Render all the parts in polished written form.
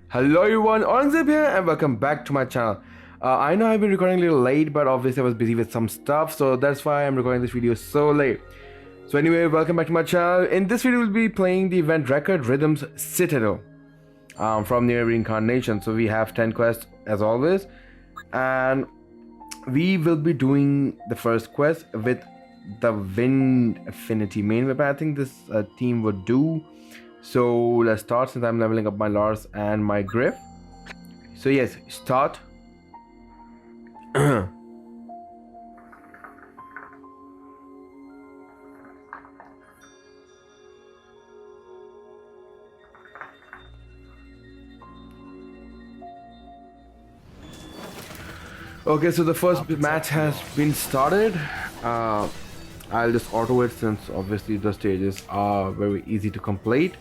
Hello everyone, Aurangzeb here and welcome back to my channel. I know I've been recording a little late, but obviously I was busy with some stuff, so that's why I'm recording this video so late. So anyway, welcome back to my channel. In this video we'll be playing the event record Rhythm's Citadel from Nier Reincarnation. So we have 10 quests as always, and we will be doing the first quest with the Wind Affinity main weapon. I think this team would do. So let's start since I'm leveling up my Lars and my Griff. So yes, start. Okay, so the first match has been started. I'll just auto it since obviously the stages are very easy to complete.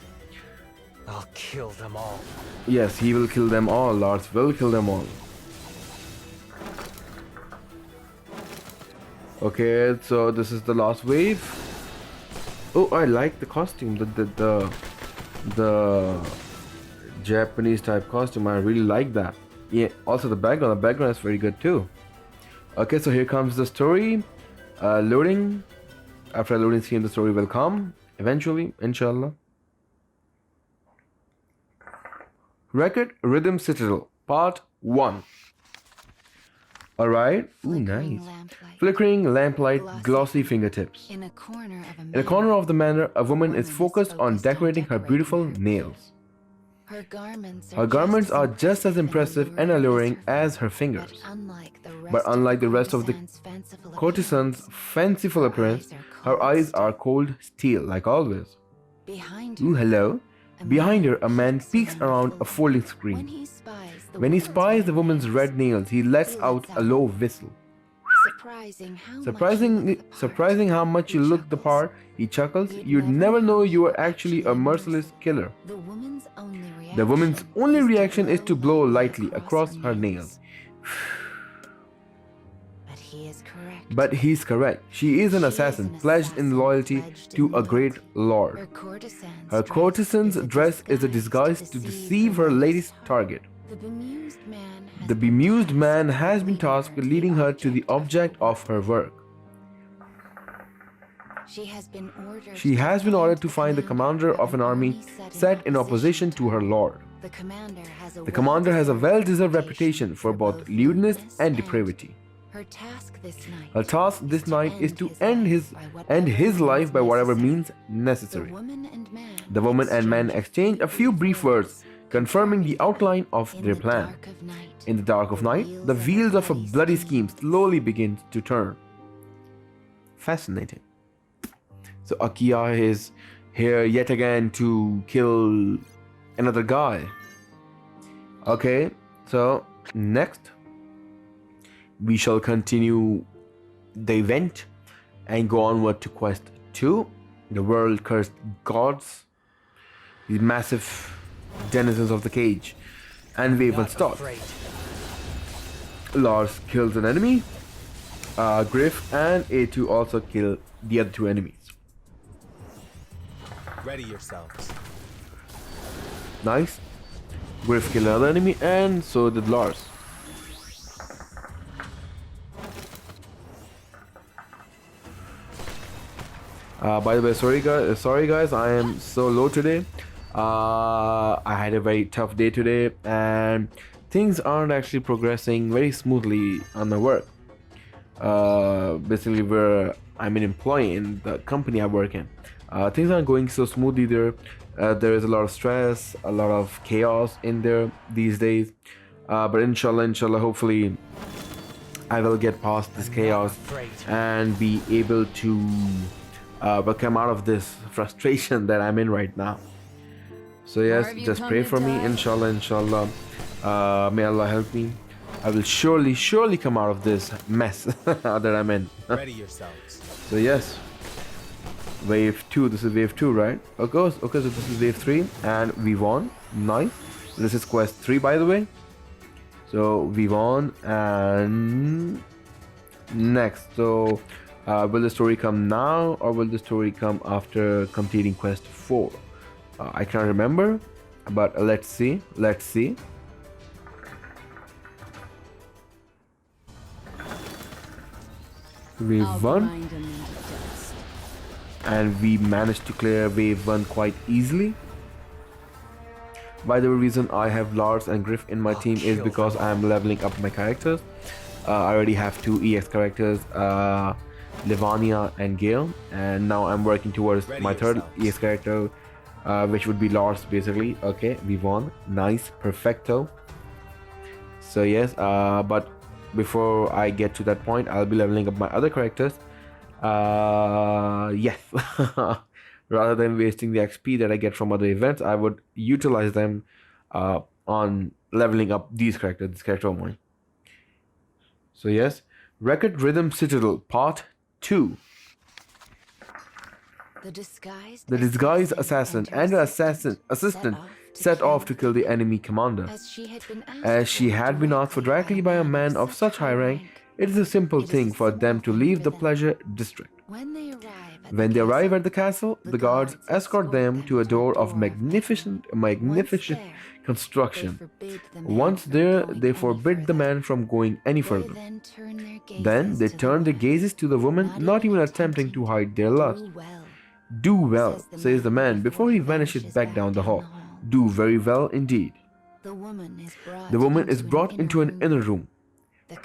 I'll kill them all. Yes, he will kill them all. Lars will kill them all. Okay, so this is the last wave. Oh, I like the costume. The Japanese type costume. I really like that. Yeah. Also the background. The background is very good too. Okay, so here comes the story. Loading. After a loading screen, the story will come eventually, inshallah. Record Rhythm Citadel, Part 1. Alright, ooh, nice. Flickering lamplight, glossy fingertips. In a corner of the manor, a woman is focused on decorating her beautiful nails. Her garments are just as impressive and alluring as her fingers. But unlike the rest of the courtesan's fanciful appearance, her eyes are cold steel, like always. Ooh, hello. Behind her, a man peeks around a folding screen. When he spies the woman's red nails, he lets out a low whistle. Surprising how much you look the part, he chuckles. You'd never know you are actually a merciless killer. The woman's only reaction is to blow lightly across her nails. But he's correct. She is an assassin, pledged in loyalty to a great lord. Her courtesan's dress is a disguise to deceive her latest target. The bemused man has been tasked with leading her to the object of her work. She has been ordered to find the commander of an army set in opposition to her lord. The commander has a well-deserved reputation for both lewdness and depravity. Her task this night is to end his life by whatever means necessary. The woman and man exchange a few brief words, confirming the outline of their plan. In the dark of night, the wheels of a bloody scheme slowly begin to turn. Fascinating. So Akia is here yet again to kill another guy. Okay, so next we shall continue the event and go onward to quest 2, the world cursed gods, the massive denizens of the cage, and wave will start. Lars kills an enemy, Griff and A2 also kill the other 2 enemies. Ready yourselves. Nice. Griff killed another enemy and so did Lars. By the way, sorry guys, I am so low today. I had a very tough day today and things aren't actually progressing very smoothly on my work. Basically where I'm an employee in the company I work in. Things aren't going so smooth either. There is a lot of stress, a lot of chaos in there these days. But inshallah, hopefully I will get past this chaos and be able to come out of this frustration that I'm in right now. So yes, just pray for me, inshallah. May Allah help me. I will surely come out of this mess that I'm in. Ready yourselves. So yes, wave 2, this is wave 2, right? Okay, so this is wave 3 and we won. Nice. This is quest 3, by the way. So we won, and next, so will the story come now or will the story come after completing quest 4? I can't remember. But let's see. Let's see. Wave 1. And we managed to clear wave 1 quite easily. By the reason I have Lars and Griff in my team is because I am leveling up my characters. I already have 2 EX characters, Livania and Gale, and now I'm working towards my 3rd EX character, which would be Lars basically. Okay, we won. Nice, perfecto. So yes, but before I get to that point, I'll be leveling up my other characters. Yes. Rather than wasting the XP that I get from other events, I would utilize them on leveling up these characters, this character of mine. So yes, Record Rhythm Citadel Part 2. The disguised assassin and her assistant set off to kill the enemy commander. As she had been asked for directly by a man of such high rank, it is a simple thing for them to leave the pleasure district. When they arrive at the castle, the guards escort them to a door of magnificent construction. Once there, they forbid the man from going any further. Then they turn their gazes to the woman, not even attempting to hide their lust. Do well, says the man before he vanishes back down the hall. Do very well indeed. The woman is brought into an inner room. The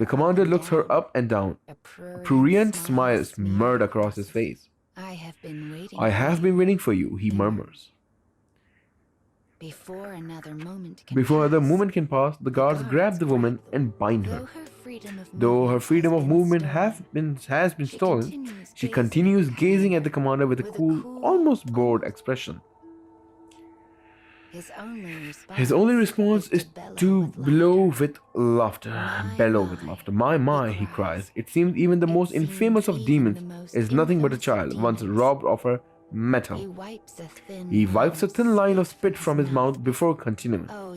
commander looks her up and down. A prurient smile smeared across his face. I have been waiting for you, he murmurs. Before another moment can pass, the guards grab the woman and bind her. Though her freedom of movement has been stolen, she continues gazing at the commander with a cool, almost bored expression. His only response is to bellow with laughter. My, he cries. It seems even the most infamous of demons is nothing but a child, once robbed of her metal. He wipes a thin line of spit from his mouth before continuing. Oh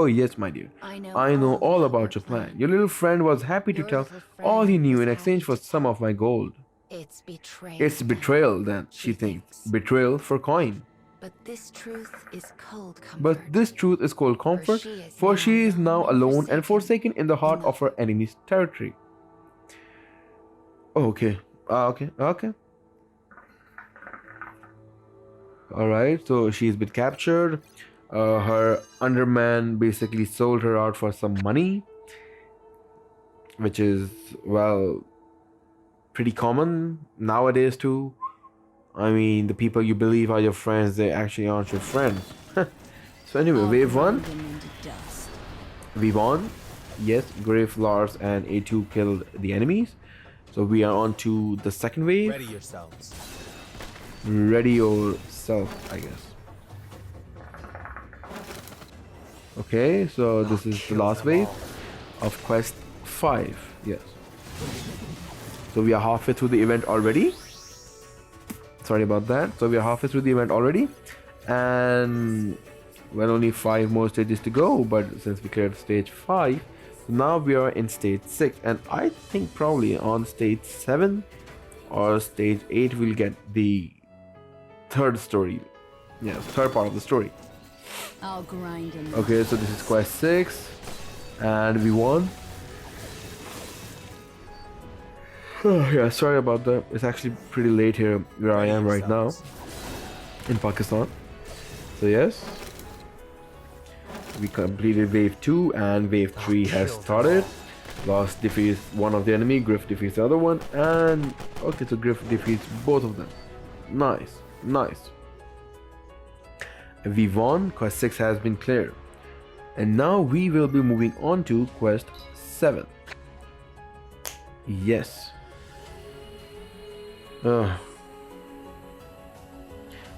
yes, my dear. I know all about your plan. Your little friend was happy to tell all he knew in exchange for some of my gold. It's betrayal then, she thinks. Betrayal for coin. But this truth is cold comfort, for she is now alone and forsaken in the heart of her enemy's territory. Okay. Alright, so she's been captured. Her underman basically sold her out for some money, which is, well, pretty common nowadays too. I mean, the people you believe are your friends, they actually aren't your friends. So anyway, wave 1. We won. Yes, Griff, Lars, and A2 killed the enemies. So we are on to the second wave. Ready yourselves. Ready yourself, I guess. Okay, so this is the last wave of quest 5. Yes. So we are halfway through the event already. Sorry about that. So we are halfway through the event already, and well, only 5 more stages to go. But since we cleared stage 5, so now we are in stage 6, and I think probably on stage 7 or stage 8 we'll get the third story. Yes, third part of the story. I'll grind him. Okay, so this is quest 6, and we won. Yeah, sorry about that. It's actually pretty late here where I am right now in Pakistan. So yes, we completed wave 2 and wave 3 has started. Lars defeats one of the enemy, Griff defeats the other one, and okay, so Griff defeats both of them. Nice. We won. Quest 6 has been cleared, and now we will be moving on to quest 7. Yes. By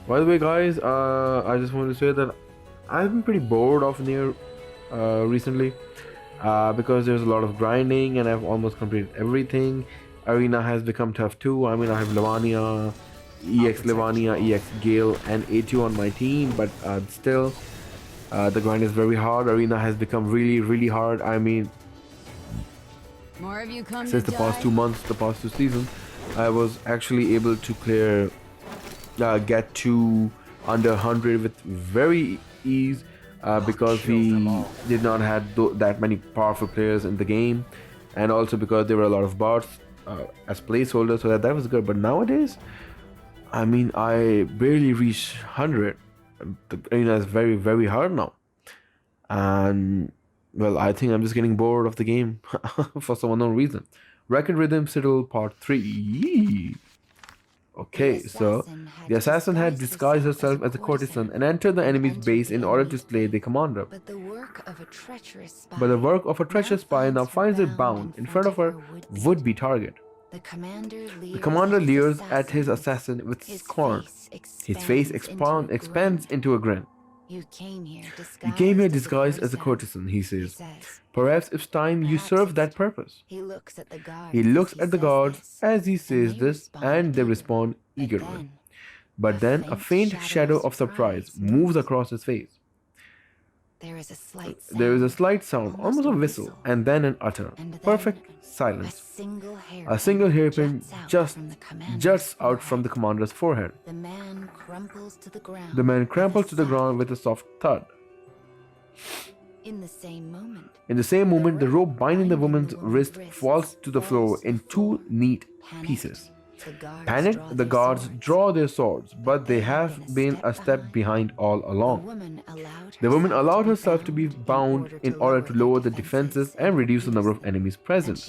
the way, guys, I just want to say that I've been pretty bored of Nier recently, because there's a lot of grinding and I've almost completed everything. Arena has become tough too. I mean, I have Livania, EX Gale, and A2 on my team, but still, the grind is very hard. Arena has become really hard. I mean, More of you come since the past 2 months, the past 2 seasons, I was actually able to clear, get to under 100 with very ease because we did not have that many powerful players in the game, and also because there were a lot of bots as placeholders, so that was good. But nowadays, I mean, I barely reach 100. The arena is very, very hard now. And, well, I think I'm just getting bored of the game for some unknown reason. Record Rhythm Citadel Part 3. Okay, so the assassin had disguised herself as a courtesan and entered the enemy's base in order to slay the commander. But the work of a treacherous spy now finds her bound in front of her would-be target. The commander leers at his assassin with scorn. His face expands into a grin. You came here disguised as a courtesan, he says. Perhaps it's time you serve that purpose. He looks at the guards as he says this, and they respond eagerly. But then a faint shadow of surprise moves across his face. There is a slight sound, almost a whistle, and then an utter, perfect silence. A single hairpin just juts out from the commander's forehead. The man crumples to the ground with a soft thud. In the same moment, the rope binding the woman's wrist falls to the floor in two neat pieces. Panicked, the guards draw their swords, but they have been a step behind all along. The woman allowed herself to be bound in order to lower the defenses and reduce the number of enemies present.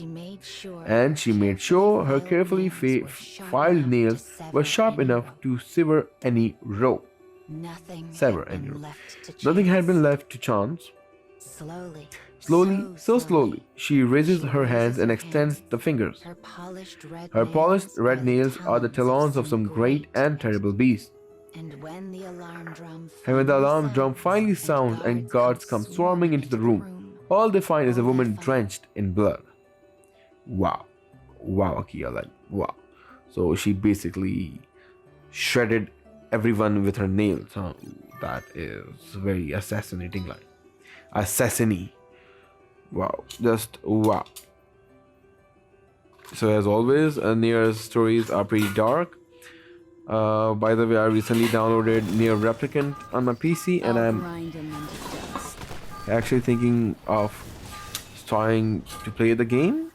And she made sure her carefully filed nails were sharp enough to sever any rope. Nothing had been left to chance. Slowly, she raises her hands and extends the fingers. Her polished red nails are the talons of some great and terrible beast. And when the alarm drum finally sounds and guards come swarming into the room, all they find is a woman drenched in blood. Wow, Akia, wow. So she basically shredded everyone with her nails. Huh? That is very assassinating, assassiny. Wow, just wow. So as always, Nier's stories are pretty dark. By the way, I recently downloaded Nier Replicant on my PC, and I'm actually thinking of trying to play the game,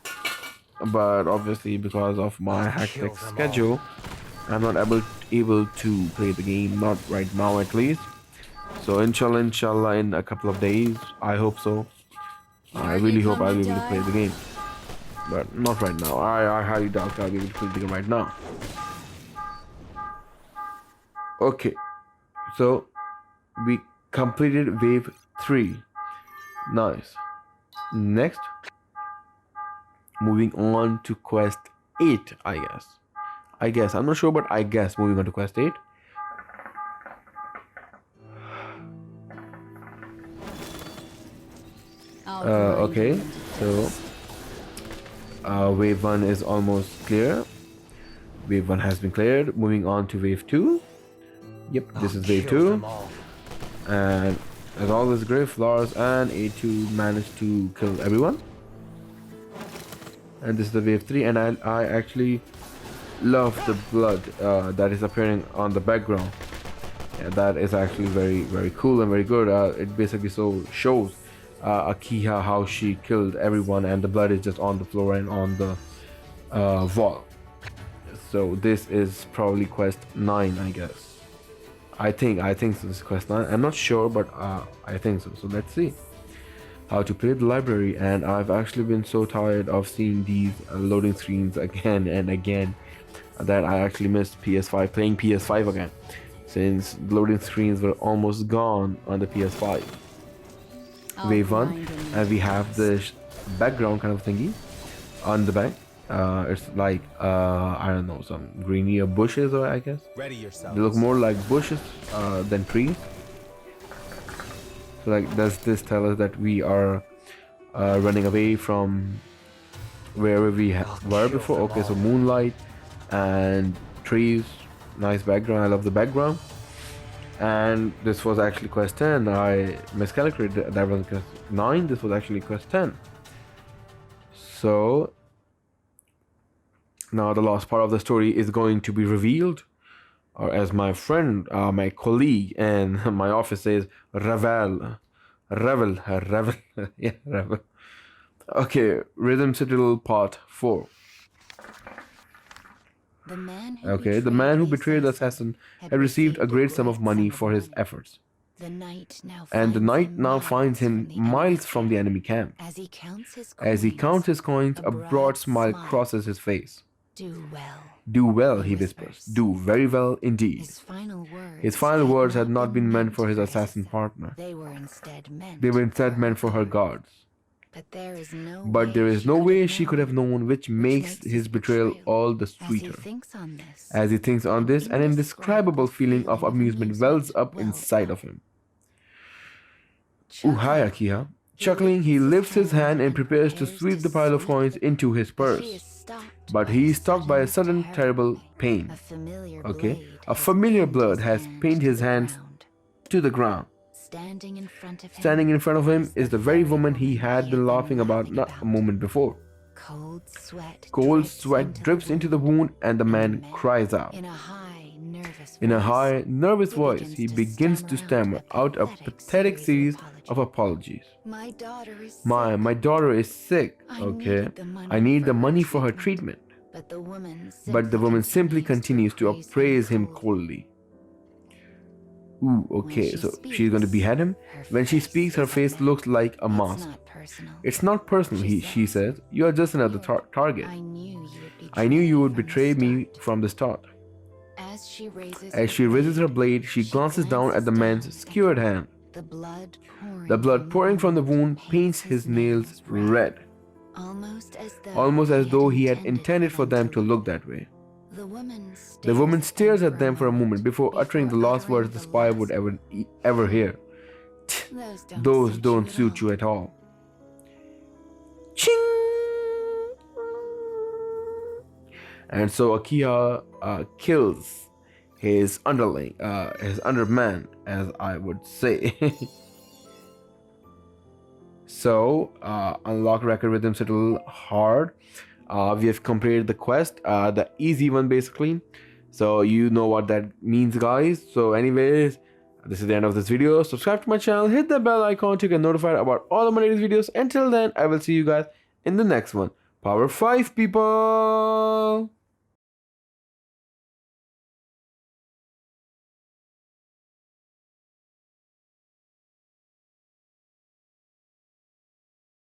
but obviously because of my hectic schedule, I'm not able to play the game, not right now at least. So inshallah, in a couple of days, I hope so. I really hope I'll be able to play the game, but not right now. I highly doubt I'll be able to play the game right now. Okay, so we completed wave 3. Nice. Next, moving on to quest 8, I guess. I'm not sure, but I guess moving on to quest 8. Okay, so wave 1 is almost clear. Wave 1 has been cleared. Moving on to wave 2. Yep, this is wave 2. And as always, Griff, Lars, and A2 managed to kill everyone. And this is the wave 3, and I actually love the blood that is appearing on the background. Yeah, that is actually very, very cool and very good. It basically shows Akiha how she killed everyone, and the blood is just on the floor and on the wall. So this is probably quest 9, I guess. I think so. This is quest 9. I'm not sure, but I think so. So let's see how to play the library. And I've actually been so tired of seeing these loading screens again and again that I actually missed playing PS5 again, since loading screens were almost gone on the PS5. Wave 1, and we have this background kind of thingy on the back. It's like I don't know, some greenier bushes, or I guess Ready yourself. they look more like bushes than trees. So like, does this tell us that we are running away from wherever we were before? Okay, so moonlight and trees, nice background. I love the background. And this was actually quest 10. I miscalculated. That was quest 9. This was actually quest 10. So now the last part of the story is going to be revealed. or as my friend, my colleague, and my office says, revel, revel, yeah, revel. Okay, Rhythm Citadel Part 4. Okay, the man who betrayed the assassin had received a great sum of money for his efforts. And the knight now finds him miles from the enemy camp. As he counts his coins, a broad smile crosses his face. Do well, he whispers. Do very well indeed. His final words had not been meant for his assassin partner. They were instead meant for her guards. But there is no way she could have known, which makes his betrayal all the sweeter. As he thinks on this, an indescribable feeling of amusement wells up inside of him. Hi, Akiha. Chuckling, he lifts his hand and prepares to sweep the pile of coins into his purse. But he is stopped by a sudden terrible pain. Okay, a familiar blood has pinned his hands to the ground. Standing in front of him is the very woman he had been laughing about not a moment before. Cold sweat drips into the wound and the man cries out. In a high, nervous voice, he begins to stammer out a pathetic series of apologies. My daughter is sick, okay? I need the money for her treatment. But the woman simply continues to appraise him coldly. Ooh, okay, so she's going to behead him? When she speaks, her face looks like a mask. It's not personal, she says. You are just another target. I knew you would betray me from the start. As she raises her blade, she glances down at the man's skewered hand. The blood pouring from the wound paints his nails red, almost as though he had intended for them to look that way. The woman stares at them for a moment before uttering the last words the spy would ever hear. Those don't suit you at all. Ching! And so Akiha kills his underling, his underman, as I would say. So, unlock record rhythm Citadel hard. We have completed the quest, the easy one basically. So you know what that means, guys. So anyways, this is the end of this video. Subscribe to my channel, hit the bell icon to get notified about all of my latest videos. Until then, I will see you guys in the next one. Power 5, people!